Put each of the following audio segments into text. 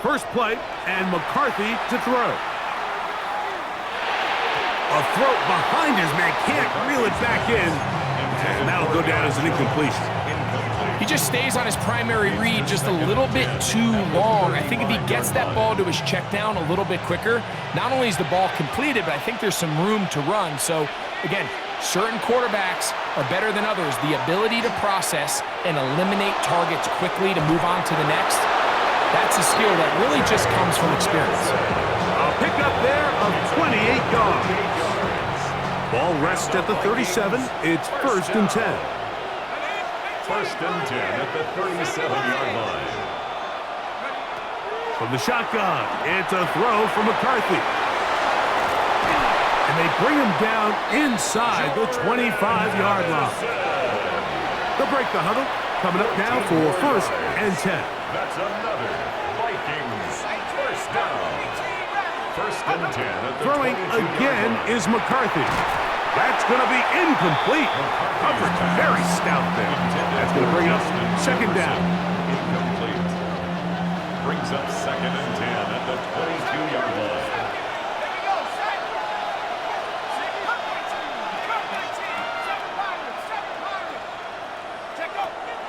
First play, and McCarthy to throw. A throw behind his man, can't reel it back in, and that'll go down as an incompletion. He just stays on his primary read just a little bit too long. I think if he gets that ball to his check down a little bit quicker, not only is the ball completed, but I think there's some room to run. So, again, certain quarterbacks are better than others. The ability to process and eliminate targets quickly to move on to the next, that's a skill that really just comes from experience. A pickup there of 28 yards. Ball rests at the 37. It's 1st and 10. 1st and 10 at the 37-yard line. From the shotgun, it's a throw from McCarthy. And they bring him down inside the 25-yard line. They'll break the huddle. Coming up now for 1st and 10. That's another Vikings 1st down. 1st and 10 at the Throwing again is McCarthy. That's going to be incomplete. Coverage very stout there. That's going to bring up 2nd down. Incomplete. Brings up 2nd and 10 at the 22-yard line.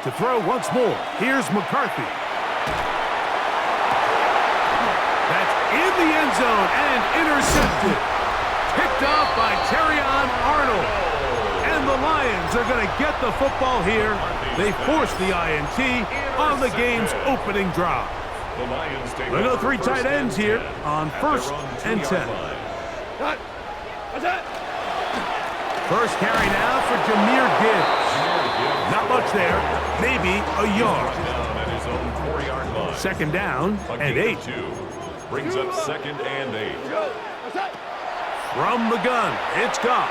To throw once more, here's McCarthy. That's in the end zone and intercepted. Picked off by Terrion Arnold. And the Lions are going to get the football here. They force the INT on the game's opening drive. We'll go 3 tight ends here on 1st and 10. First carry now for Jahmyr Gibbs. Not much there, maybe a yard. 2nd down and 8. Brings up 2nd and 8. From the gun, it's Goff.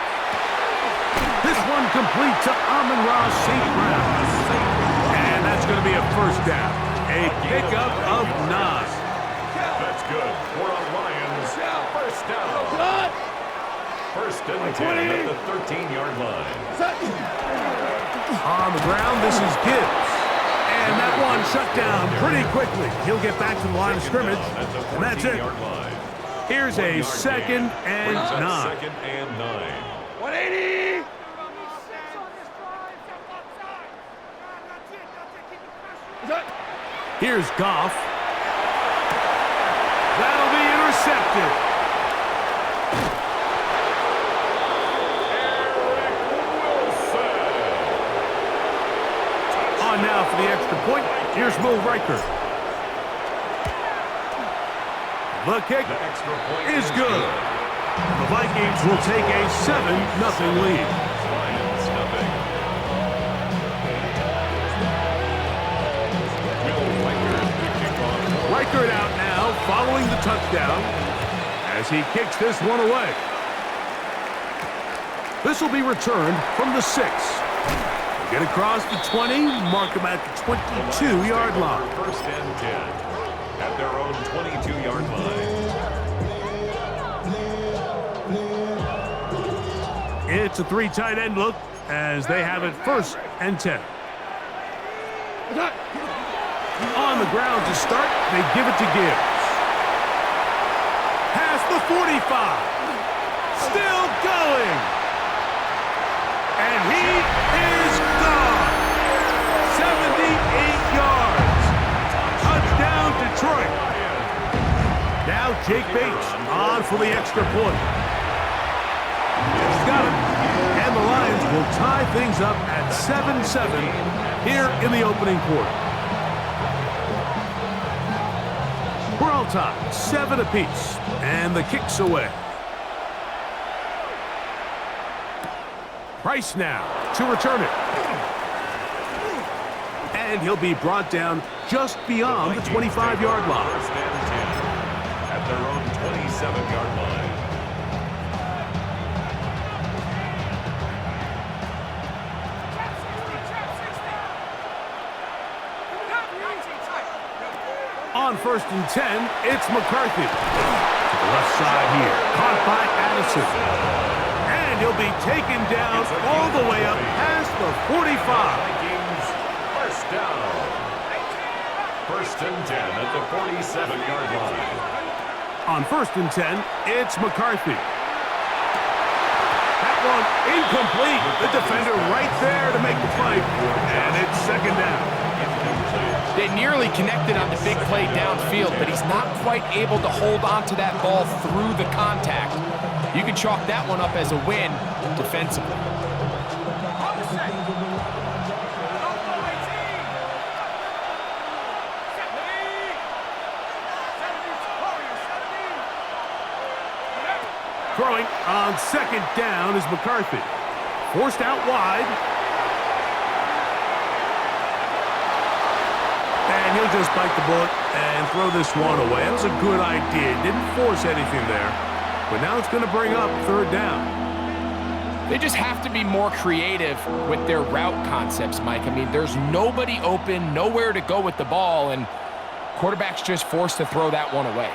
This one complete to Amon-Ra St. Brown. And that's going to be a 1st down. A pickup of 9. That's good for the Lions. 1st down. 1st and 10 at the 13-yard line. On the ground, this is Gibbs. And that one shut down pretty quickly. He'll get back to the line of scrimmage, and that's it. Here's a 2nd and 9. 2nd and 9. 180! Here's Goff. That'll be intercepted. On now for the extra point. Here's Will Riker. The kick is good. The Vikings will take a 7-0 lead. Riker out now following the touchdown as he kicks this one away. This will be returned from the 6. Get across the 20, mark him at the 22-yard line. 1st and 10 at their own 22-yard line. It's a 3 tight end look as they have it 1st and 10. On the ground to start, they give it to Gibbs. Past the 45. Still going. And he is gone. 78 yards. Touchdown, Detroit. Now Jake Bates on for the extra point. He's got it. And the Lions will tie things up at 7-7 here in the opening quarter. We're all tied, 7 apiece, and the kick's away. Price now to return it. And he'll be brought down just beyond the 25-yard line. 1st and 10 at their own 27-yard line. On 1st and 10, it's McCarthy. To the left side here, caught by Addison. And he'll be taken down all the way up past the 45. Vikings 1st down. 1st First and 10 at the 47-yard line. On 1st and 10, it's McCarthy. That one incomplete. The defender right there to make the play. And it's 2nd down. They nearly connected on the big play downfield, but he's not quite able to hold on to that ball through the contact. You can chalk that one up as a win defensively. Throwing on 2nd down is McCarthy. Forced out wide. And he'll just bite the bullet and throw this one away. That was a good idea. Didn't force anything there. But now it's going to bring up 3rd down. They just have to be more creative with their route concepts, Mike. I mean, there's nobody open, nowhere to go with the ball, and quarterback's just forced to throw that one away.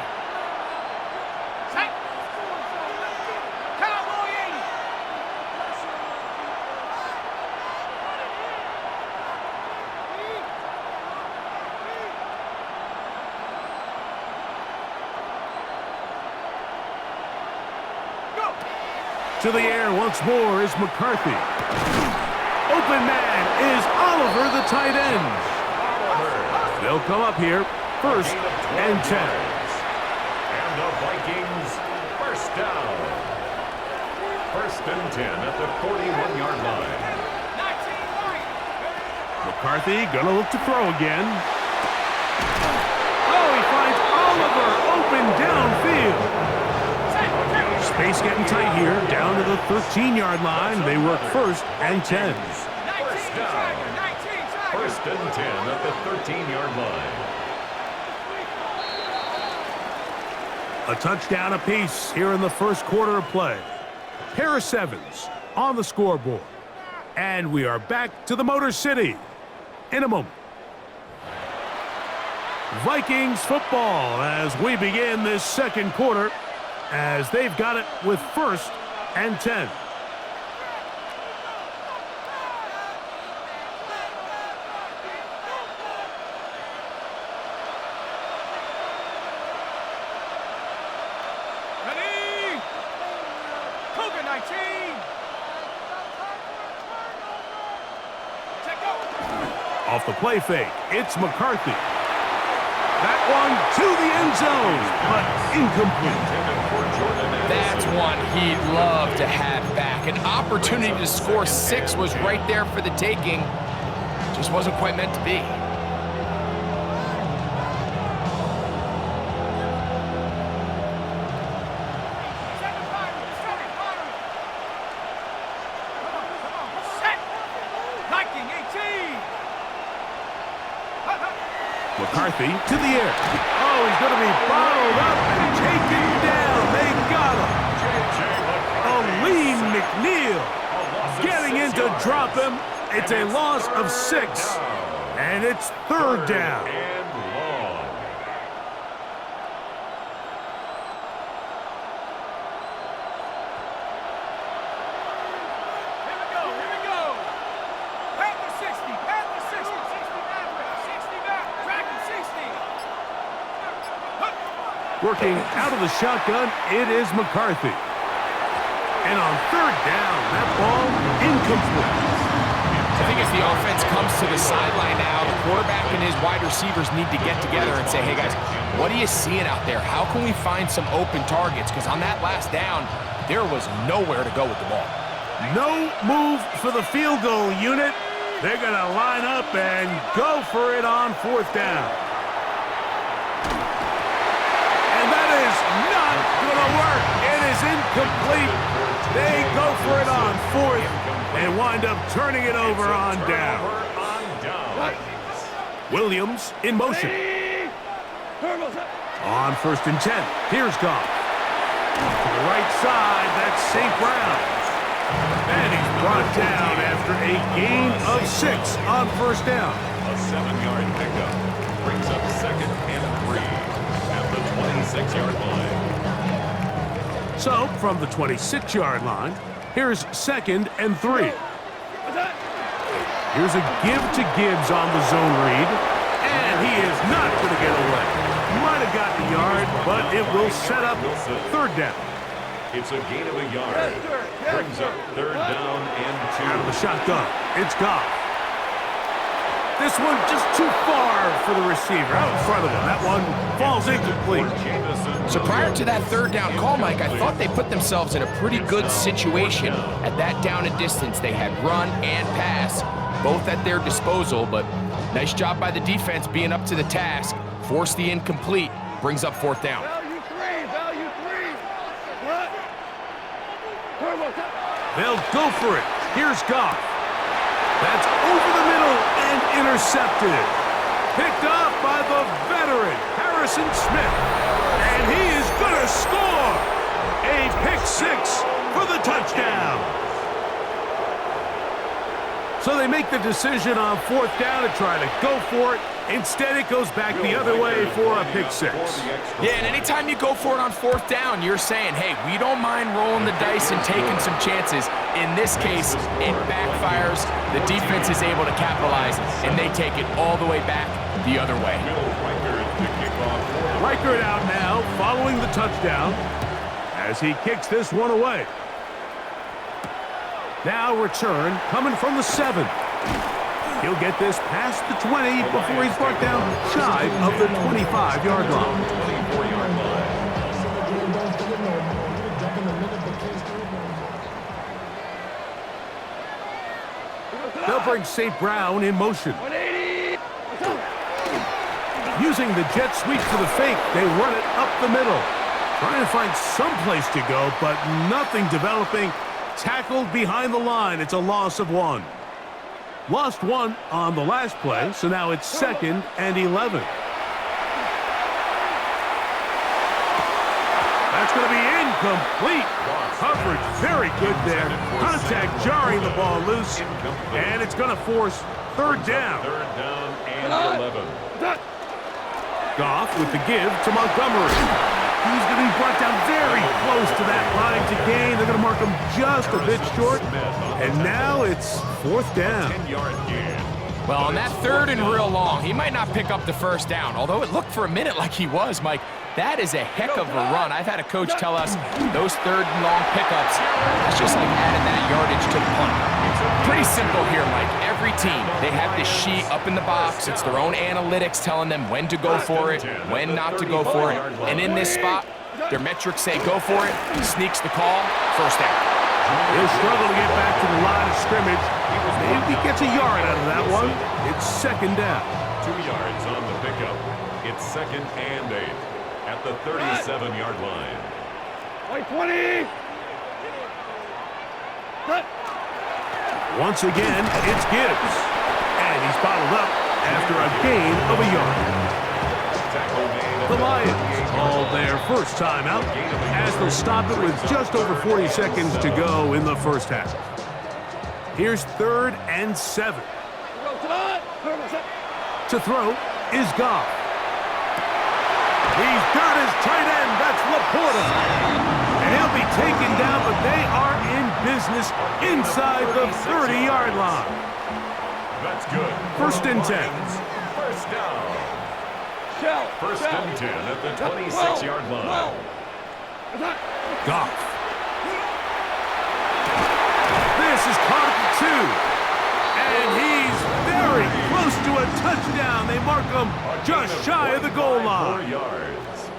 To the air once more is McCarthy. Open man is Oliver, the tight end. They'll come up here, 1st and 10. And the Vikings, 1st down. 1st and 10 at the 41-yard line. McCarthy gonna look to throw again. Oh, he finds Oliver open downfield. Space getting tight here, down to the 13-yard line. They work 1st and 10. 1st down. 1st and 10 at the 13-yard line. A touchdown apiece here in the 1st quarter of play. Pair of 7s on the scoreboard. And we are back to the Motor City in a moment. Vikings football as we begin this 2nd quarter, as they've got it with 1st and 10. Ready? Cougar 19. Check go. Off the play fake, it's McCarthy. That one to the end zone, but incomplete. That's one he'd love to have back. An opportunity to score 6 was right there for the taking. Just wasn't quite meant to be. McCarthy to the air. Oh, he's going to be bottled up and taken down. They got him. Aleem McNeil getting in to drop him. It's a loss of 6, and it's 3rd down. Working out of the shotgun, it is McCarthy. And on 3rd down, that ball incomplete. I think as the offense comes to the sideline now, the quarterback and his wide receivers need to get together and say, hey guys, what are you seeing out there? How can we find some open targets? Because on that last down, there was nowhere to go with the ball. No move for the field goal unit. They're going to line up and go for it on 4th down. Not gonna work. It is incomplete. They go for it on 4th and wind up turning it over on down. Williams in motion. On 1st and 10. Here's Goff. To the right side, that's St. Brown. And he's brought down after a gain of 6 on 1st down. A 7-yard pickup brings up 2nd and 3. 26-yard line. So, from the 26-yard line, here's 2nd and 3. Here's a give to Gibbs on the zone read, And he is not going to get away. Might have gotten a yard, but it will set up third down. It's a gain of a yard. Brings up third down and 2. Out of the shotgun, it's Goff. This one just too far for the receiver, out in front of him. That one falls incomplete. So prior to that third down call, Mike, I thought they put themselves in a pretty good situation at that down and distance. They had run and pass, both at their disposal, but nice job by the defense being up to the task. Force the incomplete, brings up fourth down. Value three. What? They'll go for it. Here's Goff. That's over the middle and intercepted. Picked off by the veteran, Harrison Smith. And he is going to score. A pick 6 for the touchdown. So they make the decision on fourth down to try to go for it. Instead, it goes back the other way for a pick 6. Yeah, and anytime you go for it on fourth down, you're saying, hey, we don't mind rolling the dice and taking some chances. In this case, it backfires. The defense is able to capitalize, and they take it all the way back the other way. Reichert out now, following the touchdown, as he kicks this one away. Now return, coming from the 7. He'll get this past the 20 before he's brought down shy of the 25-yard line. They'll bring St. Brown in motion. Using the jet sweep for the fake, they run it up the middle. Trying to find some place to go, but nothing developing. Tackled behind the line. It's a loss of 1. Lost 1 on the last play, so now it's 2nd and 11. That's going to be incomplete. Coverage very good there. Contact jarring the ball loose, and it's going to force third down. Third down and 11. Goff with the give to Montgomery. He's going to be brought down very close to that line to gain. They're going to mark him just a bit short. And now it's fourth down. 10-yard gain. Well, on that third and real long, he might not pick up the first down, although it looked for a minute like he was, Mike. That is a heck of a run. I've had a coach tell us those third and long pickups, that's just like adding that yardage to the punt. Pretty simple here, Mike. Every team, they have this sheet up in the box. It's their own analytics telling them when to go for it, when not to go for it. And in this spot, their metrics say go for it, sneaks the call, first down. He'll struggle to get back to the line of scrimmage. Maybe he gets a yard out of that one. It's second down. 2 yards on the pickup. It's 2nd and 8 at the 37-yard line. 20. Once again, it's Gibbs. And he's bottled up after a gain of a yard. The Lions call their first timeout as they'll stop it with just over 40 seconds to go in the first half. Here's 3rd and 7. To throw is Goff. He's got his tight end. That's Laporta. And he'll be taken down, but they are in business inside the 30-yard line. That's good. 1st and 10. First down. First and 10 at the 26-yard line. Goff. This is caught at the 2. And he's very close to a touchdown. They mark him just shy of the goal line. 4 yards.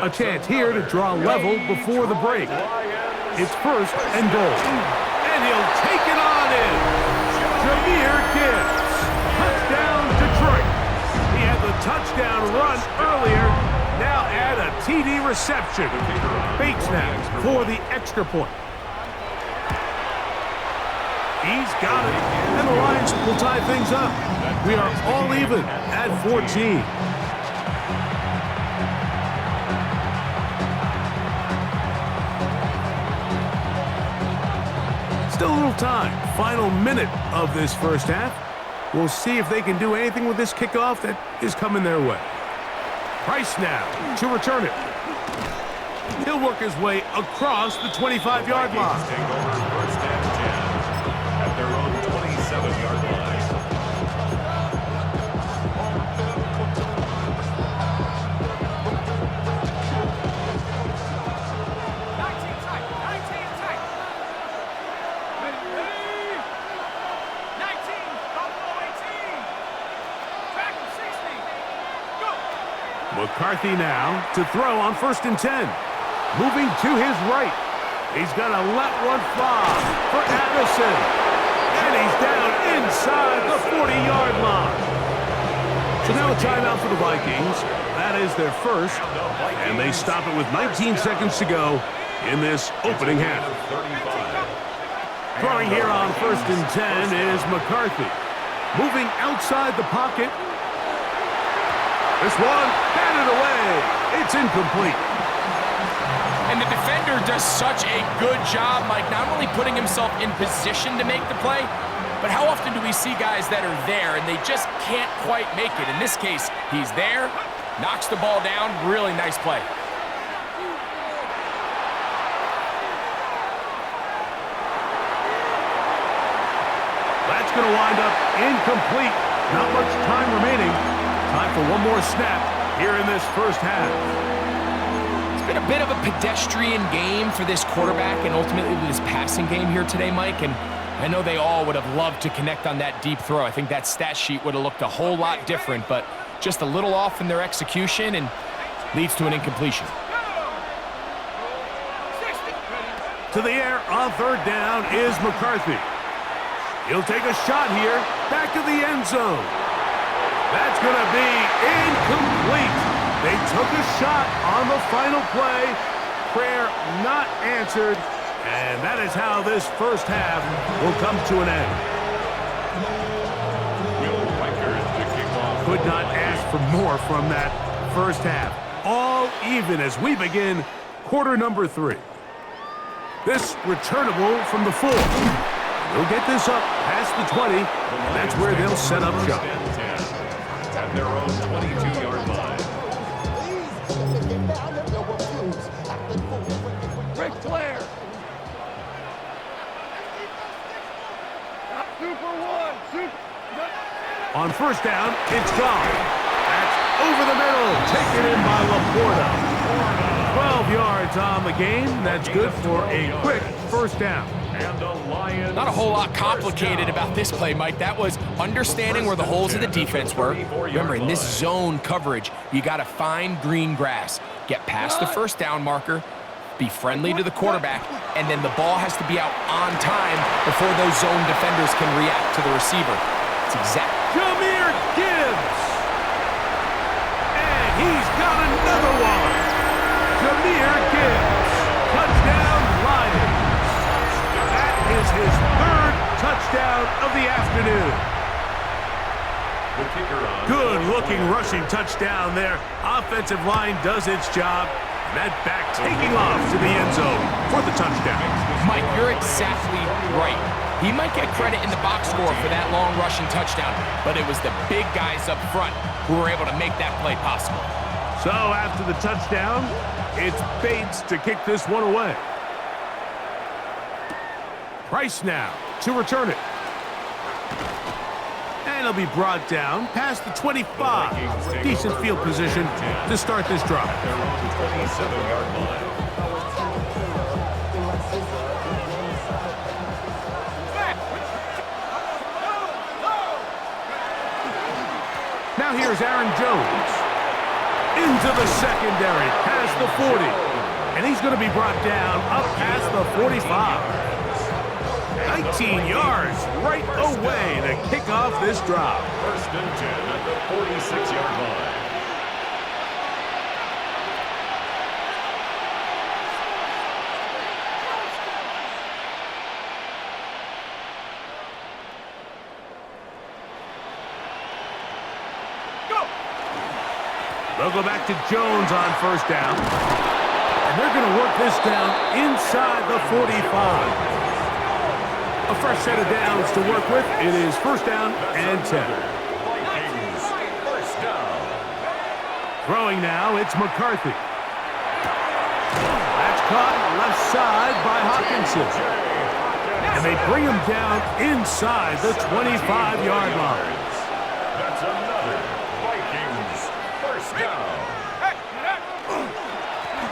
A chance here to draw level before the break. It's 1st and goal. And he'll take it on in. Jahmyr Gibbs. Touchdown Detroit. He had the touchdown run earlier. Now add a TD reception. Bates now for the extra point. He's got it. And the Lions will tie things up. We are all even at 14. Still a little time. Final minute of this first half. We'll see if they can do anything with this kickoff that is coming their way. Price now to return it. He'll work his way across the 25-yard line. Take over 1st and 10 at their own 27-yard line. McCarthy now to throw on 1st and 10. Moving to his right. He's going to let one fly for Addison. And he's down inside the 40-yard line. So now a timeout for the Vikings. That is their first. And they stop it with 19 seconds to go in this opening half. Throwing here on 1st and 10 is McCarthy. Moving outside the pocket. This one batted away. It's incomplete. And the defender does such a good job, Mike, not only putting himself in position to make the play, but how often do we see guys that are there and they just can't quite make it? In this case, he's there, knocks the ball down, really nice play. That's going to wind up incomplete. Not much time remaining. Time for one more snap here in this first half. It's been a bit of a pedestrian game for this quarterback and ultimately this passing game here today, Mike. And I know they all would have loved to connect on that deep throw. I think that stat sheet would have looked a whole lot different, but just a little off in their execution and leads to an incompletion. To the air on 3rd down is McCarthy. He'll take a shot here, back to the end zone. That's going to be incomplete. They took a shot on the final play. Prayer not answered. And that is how this first half will come to an end. Could not ask for more from that first half. All even as we begin quarter number 3. This returnable from the 4. They'll get this up past the 20, and that's where they'll set up shop. At their own 22-yard line. Ric Flair. Super one. On 1st down, it's gone. That's over the middle, taken in by Laporta. 12 yards on the game. That's good for a quick 1st down. And the Lions. Not a whole lot complicated about this play, Mike. That was understanding where the holes of the defense were. Remember, in this zone coverage, you got to find green grass. Get past the 1st down marker, be friendly to the quarterback, and then the ball has to be out on time before those zone defenders can react to the receiver. It's exact. Jahmyr Gibbs. And he's got another one. Jahmyr Gibbs. Touchdown, Lions. That is his 3rd touchdown of the afternoon. Good-looking rushing touchdown there. Offensive line does its job. That back taking off to the end zone for the touchdown. Mike, you're exactly right. He might get credit in the box score for that long rushing touchdown, but it was the big guys up front who were able to make that play possible. So after the touchdown, it's Bates to kick this one away. Price now to return it. And it'll be brought down past the 25. Decent field position to start this drive. Their own 27-yard line. Now here's Aaron Jones. Into the secondary, past the 40. And he's going to be brought down up past the 45. 19 yards right away to kick off this drive. 1st and 10 at the 46-yard line. They'll go back to Jones on 1st down. And they're going to work this down inside the 45. A fresh set of downs to work with. It is 1st down and 10. Vikings, 1st down. Throwing now, it's McCarthy. That's caught left side by Hawkinson. And they bring him down inside the 25-yard line. That's another Vikings 1st down.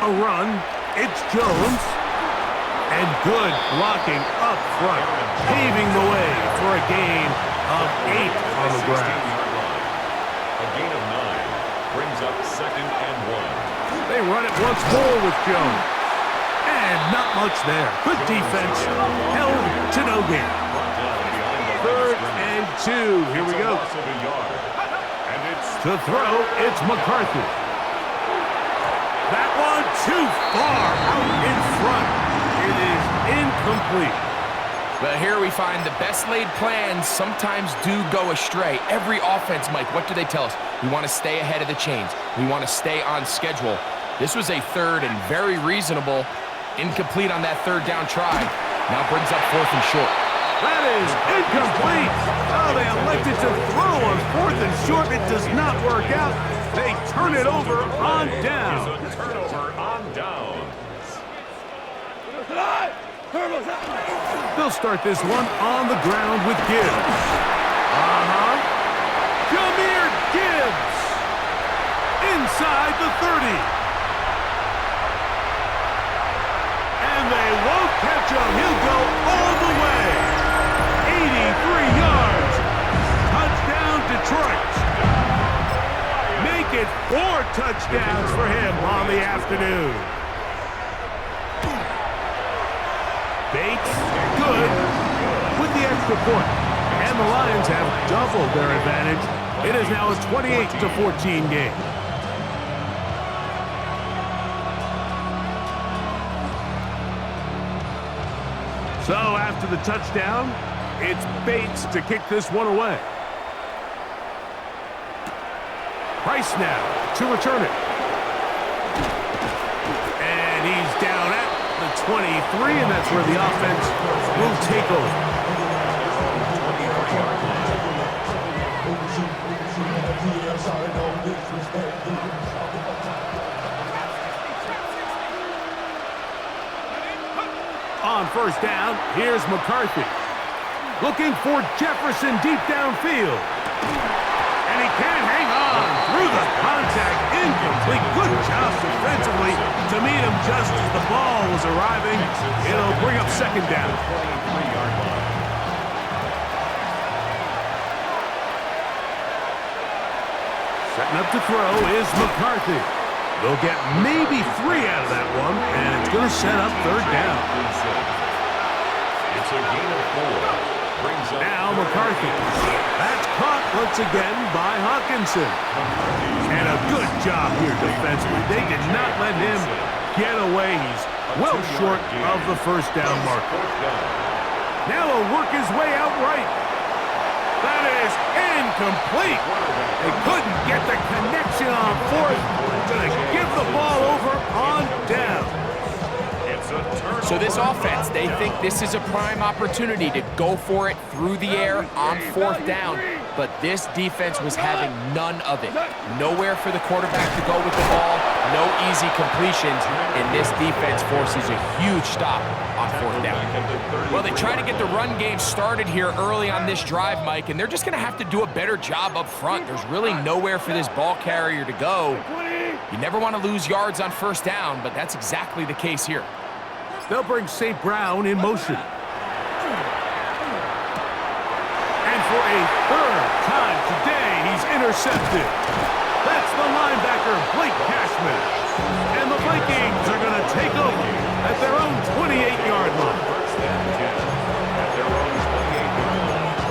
A run, it's Jones. And good blocking up front, paving the way for a gain of 8 on the ground. A gain of 9. Brings up 2nd and 1. They run it once more with Jones. And not much there. Good defense. Held to no gain. 3rd and 2. Here we go. To throw, it's McCarthy. That one too far out in front. It is incomplete. But here we find the best laid plans sometimes do go astray. Every offense, Mike, what do they tell us? We want to stay ahead of the chains. We want to stay on schedule. This was a 3rd and very reasonable. Incomplete on that 3rd down try. Now brings up 4th and short. That is incomplete. Oh, they elected to throw on 4th and short. It does not work out. They turn it over on down. It's a turnover on downs. They'll start this one on the ground with Gibbs. Jahmyr Gibbs. Inside the 30. And they won't catch him. He'll go all the way. 83 yards. Touchdown, Detroit. Make it 4 touchdowns for him on the afternoon. Bates, good, with the extra point. And the Lions have doubled their advantage. It is now a 28-14 game. So after the touchdown, it's Bates to kick this one away. Price now to return it. And he's down at the 23, and that's where the offense will take over. On 1st down, here's McCarthy. Looking for Jefferson deep downfield. And he can't hang on through the contact. Incomplete. Good job defensively to meet him just as the ball was arriving. It'll bring up 2nd down. Setting up to throw is McCarthy. They'll get maybe 3 out of that one, and it's going to set up 3rd down. It's a gain of 4. Brings up now McCarthy. That's caught once again by Hawkinson. And a good job here defensively. They did not let him get away. He's well short of the 1st down marker. Now he'll work his way out right. That is incomplete. They couldn't get the connection on 4th. Going to give the ball over on down. So this offense, they think this is a prime opportunity to go for it through the air on 4th down. But this defense was having none of it. Nowhere for the quarterback to go with the ball. No easy completions. And this defense forces a huge stop on 4th down. Well, they try to get the run game started here early on this drive, Mike, and they're just going to have to do a better job up front. There's really nowhere for this ball carrier to go. You never want to lose yards on 1st down, but that's exactly the case here. They'll bring St. Brown in motion. And for a 3rd time today, he's intercepted. That's the linebacker, Blake Cashman. And the Vikings are going to take over at their own 28-yard line. At their own 28-yard line.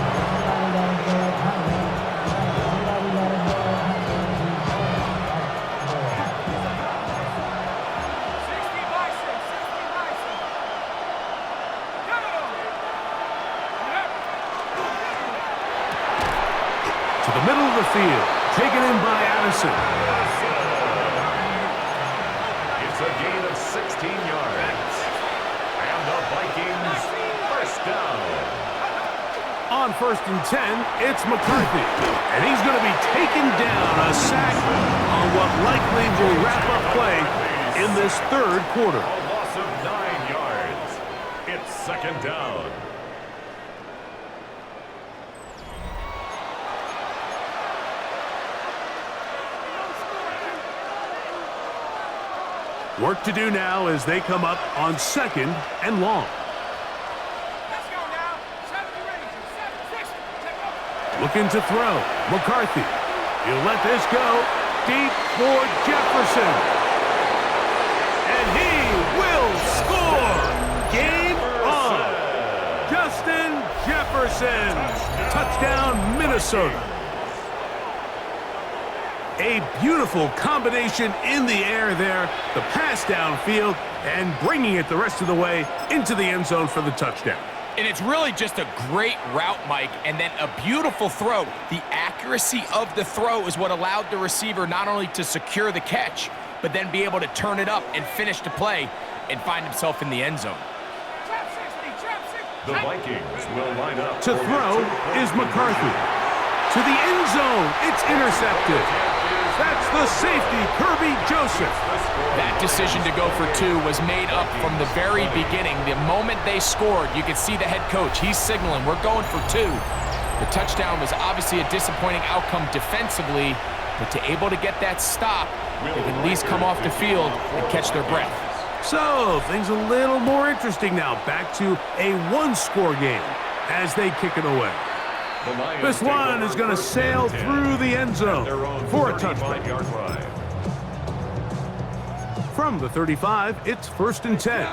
To the middle of the field, taken in by Addison. It's a gain of 16 yards. And the Vikings, 1st down. On 1st and 10, it's McCarthy. And he's going to be taken down, a sack on what likely will wrap up play in this 3rd quarter. A loss of 9 yards. It's 2nd down. Work to do now as they come up on 2nd and long. Looking to throw. McCarthy. He'll let this go. deep for Jefferson. And he will score. Game on. Justin Jefferson. Touchdown, Minnesota. A beautiful combination in the air there. The pass downfield and bringing it the rest of the way into the end zone for the touchdown. And it's really just a great route, Mike, and then a beautiful throw. The accuracy of the throw is what allowed the receiver not only to secure the catch, but then be able to turn it up and finish the play and find himself in the end zone. The Vikings will line up. To throw is McCarthy. To the end zone, it's intercepted. That's the safety, Kirby Joseph. That decision to go for 2 was made up from the very beginning. The moment they scored, you could see the head coach. He's signaling, we're going for 2. The touchdown was obviously a disappointing outcome defensively, but to able to get that stop, they can at least come off the field and catch their breath. So, things a little more interesting now. Back to a one-score game as they kick it away. This one is going to sail through the end zone for a touchdown. From the 35, it's 1st and 10.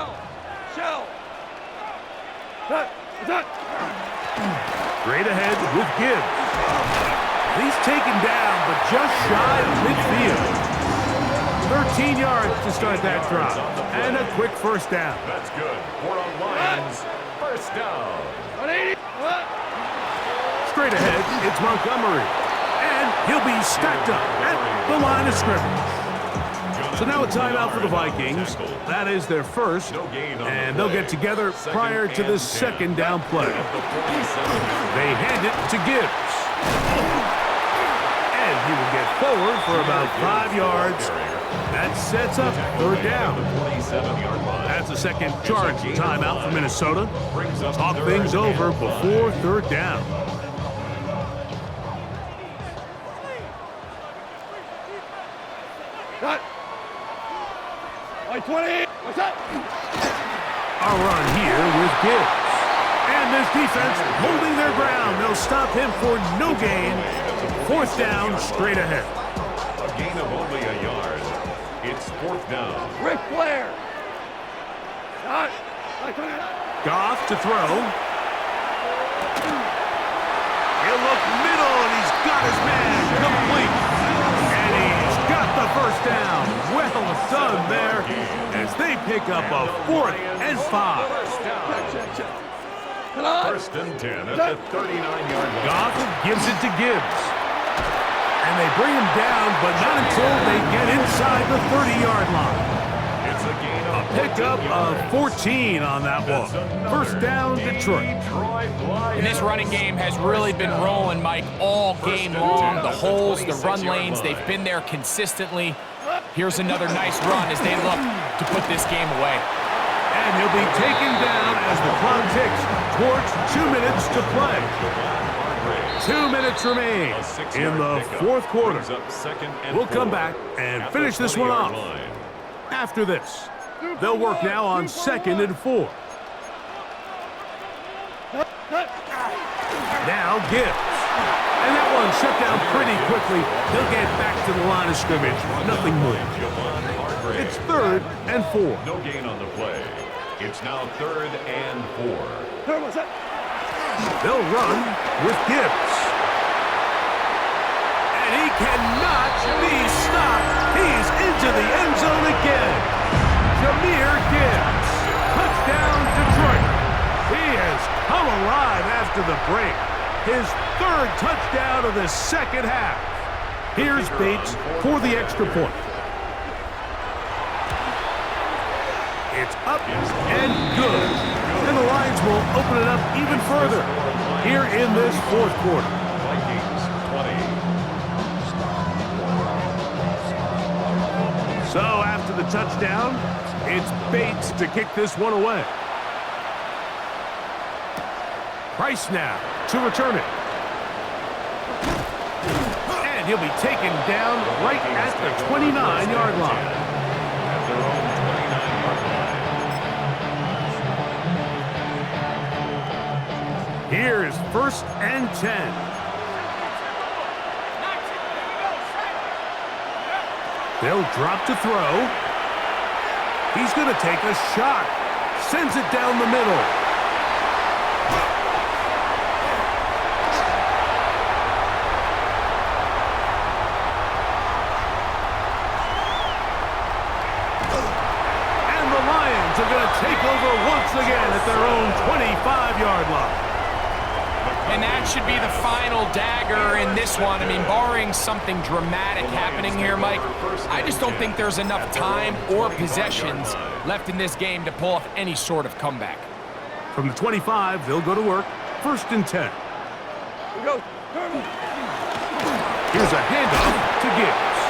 Straight ahead with Gibbs. He's taken down, but just shy of midfield. 13 yards to start that drive, and a quick first down. That's good. 4 on Lions. First down. Straight ahead, it's Montgomery. And he'll be stacked up at the line of scrimmage. So now a timeout for the Vikings. That is their first, and they'll get together prior to the second down play. They hand it to Gibbs. And he will get forward for about 5 yards. That sets up 3rd down. That's a second charge timeout for Minnesota. Talk things over before 3rd down. Cut. 20. What's up? A run here with Gibbs. And this defense holding their ground. They'll stop him for no gain. 4th down, straight ahead. A gain of only a yard. It's 4th down. Ric Flair. Shot. Goff to throw. He'll look middle, and he's got his man complete. And he's got the first down. Well done there as they pick up a 4th and 5. First and 10 at the 39-yard line. Goff gives it to Gibbs. And they bring him down, but not until they get inside the 30-yard line. It's a gain of A pickup of 14 on that one. First down, Detroit. And this running game has really been rolling, Mike, all game long. The holes, the run lanes, they've been there consistently. Here's another nice run as they look to put this game away. And he'll be taken down as the clock ticks towards 2 minutes to play. 2 minutes remain in the 4th quarter. We'll come back and finish this one off. After this, they'll work now on 2nd and 4. Now Gibbs. And that one shut down pretty quickly. He'll get back to the line of scrimmage. Nothing more. It's 3rd and 4. No gain on the play. It's now 3rd and 4. They'll run with Gibbs. And he cannot be stopped. He's into the end zone again. Jahmyr Gibbs. Touchdown, Detroit. He has come alive after the break. His 3rd touchdown of the second half. Here's Bates for the extra point. It's up and good. And the Lions will open it up even further here in this 4th quarter. Vikings 20. So after the touchdown, it's Bates to kick this one away. Price now to return it. And he'll be taken down right at the 29-yard line. At their own 29-yard line. Here's 1st and 10. They'll drop to throw. He's going to take a shot. Sends it down the middle. And the Lions are going to take over once again at their own 25-yard line. And that should be the final dagger in this one. I mean, barring something dramatic happening here, Mike, I just don't think there's enough time or possessions left in this game to pull off any sort of comeback. From the 25, they'll go to work. 1st and 10. Here's a handoff to Gibbs.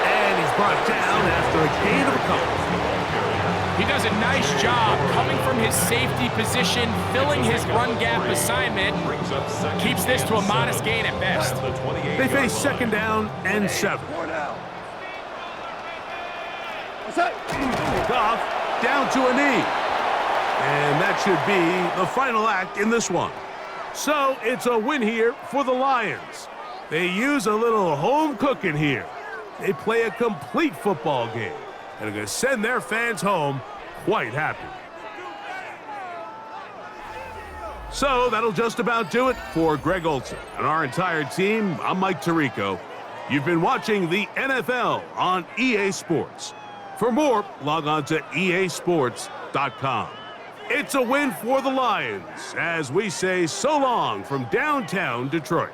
And he's brought down after a gain of a couple. He does a nice job coming from his safety position, filling his run gap assignment, keeps this to a modest gain at best. They face 2nd down and 7. Goff down to a knee. And that should be the final act in this one. So it's a win here for the Lions. They use a little home cooking here. They play a complete football game and are going to send their fans home quite happy. So that'll just about do it for Greg Olson and our entire team. I'm Mike Tirico. You've been watching the NFL on EA Sports. For more, log on to easports.com. It's a win for the Lions as we say so long from downtown Detroit.